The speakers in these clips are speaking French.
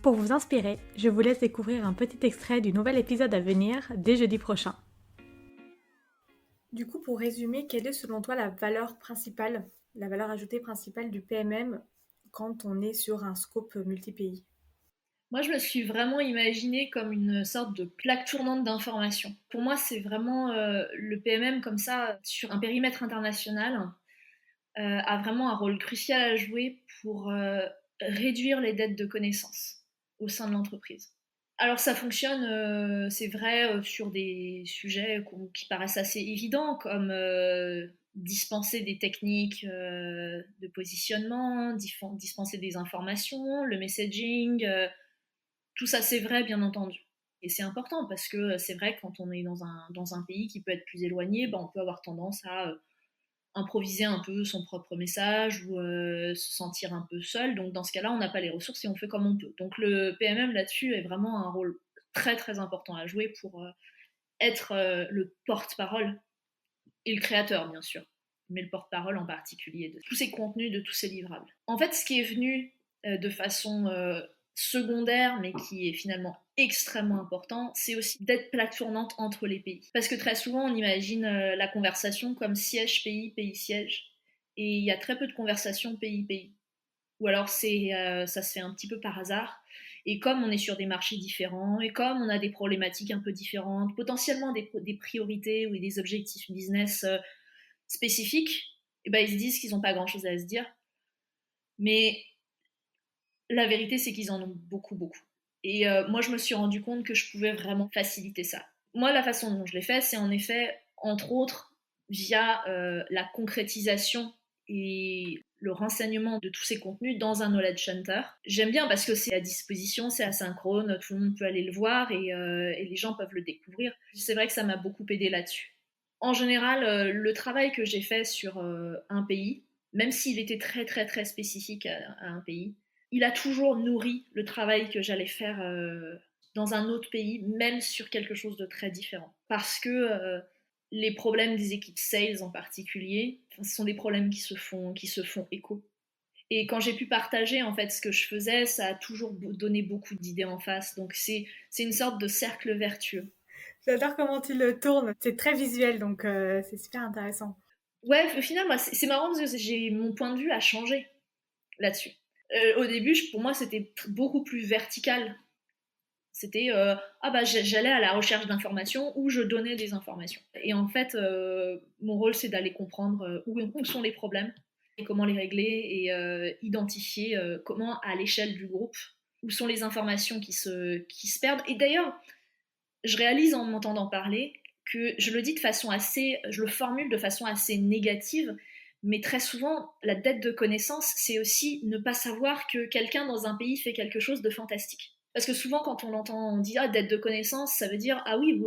Pour vous inspirer, je vous laisse découvrir un petit extrait du nouvel épisode à venir dès jeudi prochain. Du coup, pour résumer, quelle est selon toi la valeur principale, la valeur ajoutée principale du PMM quand on est sur un scope multi-pays? Moi, je me suis vraiment imaginée comme une sorte de plaque tournante d'informations. Pour moi, c'est vraiment le PMM comme ça, sur un périmètre international, a vraiment un rôle crucial à jouer pour réduire les dettes de connaissances au sein de l'entreprise. Alors ça fonctionne, c'est vrai, sur des sujets qui paraissent assez évidents, comme dispenser des techniques de positionnement, dispenser des informations, le messaging, tout ça c'est vrai bien entendu. Et c'est important parce que c'est vrai que quand on est dans un pays qui peut être plus éloigné, on peut avoir tendance à improviser un peu son propre message ou se sentir un peu seul. Donc dans ce cas-là, on n'a pas les ressources et on fait comme on peut. Donc le PMM là-dessus est vraiment un rôle très très important à jouer pour être le porte-parole et le créateur bien sûr, mais le porte-parole en particulier de tous ces contenus, de tous ces livrables. En fait, ce qui est venu de façon secondaire, mais qui est finalement extrêmement important, c'est aussi d'être plaque tournante entre les pays. Parce que très souvent, on imagine la conversation comme siège-pays, pays-siège. Et il y a très peu de conversations pays-pays. Ou alors ça se fait un petit peu par hasard. Et comme on est sur des marchés différents, et comme on a des problématiques un peu différentes, potentiellement des priorités ou des objectifs business spécifiques, et ils se disent qu'ils n'ont pas grand-chose à se dire. Mais la vérité, c'est qu'ils en ont beaucoup, beaucoup. Et moi, je me suis rendu compte que je pouvais vraiment faciliter ça. Moi, la façon dont je l'ai fait, c'est en effet, entre autres, via la concrétisation et le renseignement de tous ces contenus dans un knowledge center. J'aime bien parce que c'est à disposition, c'est asynchrone, tout le monde peut aller le voir et les gens peuvent le découvrir. C'est vrai que ça m'a beaucoup aidé là-dessus. En général, le travail que j'ai fait sur un pays, même s'il était très très très spécifique à un pays, il a toujours nourri le travail que j'allais faire dans un autre pays, même sur quelque chose de très différent. Parce que les problèmes des équipes sales en particulier, ce sont des problèmes qui se font écho. Et quand j'ai pu partager en fait ce que je faisais, ça a toujours donné beaucoup d'idées en face. Donc c'est une sorte de cercle vertueux. J'adore comment tu le tournes, c'est très visuel donc c'est super intéressant. Ouais, au final, moi, c'est marrant parce que mon point de vue a changé là-dessus. Au début, pour moi, c'était beaucoup plus vertical. C'était j'allais à la recherche d'informations ou je donnais des informations. Et en fait, mon rôle, c'est d'aller comprendre où sont les problèmes et comment les régler et identifier comment, à l'échelle du groupe, où sont les informations qui se perdent. Et d'ailleurs, je réalise en m'entendant parler que je le formule de façon assez négative, mais très souvent, la dette de connaissance, c'est aussi ne pas savoir que quelqu'un dans un pays fait quelque chose de fantastique. Parce que souvent, quand on entend, on dit dette de connaissance, ça veut dire ah oui,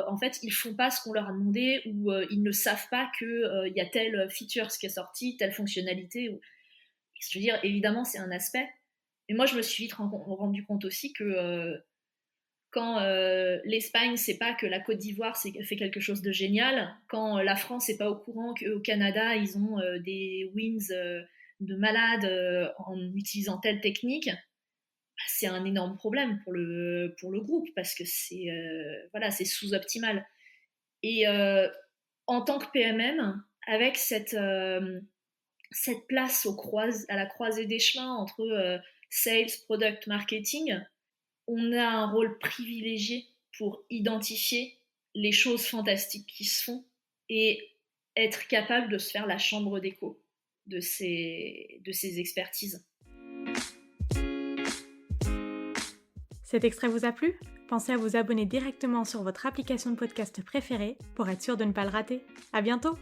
en fait, ils font pas ce qu'on leur a demandé ou ils ne savent pas que y a telle feature qui est sortie, telle fonctionnalité. Je veux dire, évidemment, c'est un aspect. Mais moi, je me suis vite rendu compte aussi que quand l'Espagne sait pas que la Côte d'Ivoire fait quelque chose de génial, quand la France n'est pas au courant qu'au Canada ils ont des wins de malades en utilisant telle technique, c'est un énorme problème pour le groupe parce que c'est sous-optimal. Et en tant que PMM, avec cette place à la croisée des chemins entre sales, product, marketing, on a un rôle privilégié pour identifier les choses fantastiques qui se font et être capable de se faire la chambre d'écho de ces expertises. Cet extrait vous a plu ? Pensez à vous abonner directement sur votre application de podcast préférée pour être sûr de ne pas le rater. À bientôt !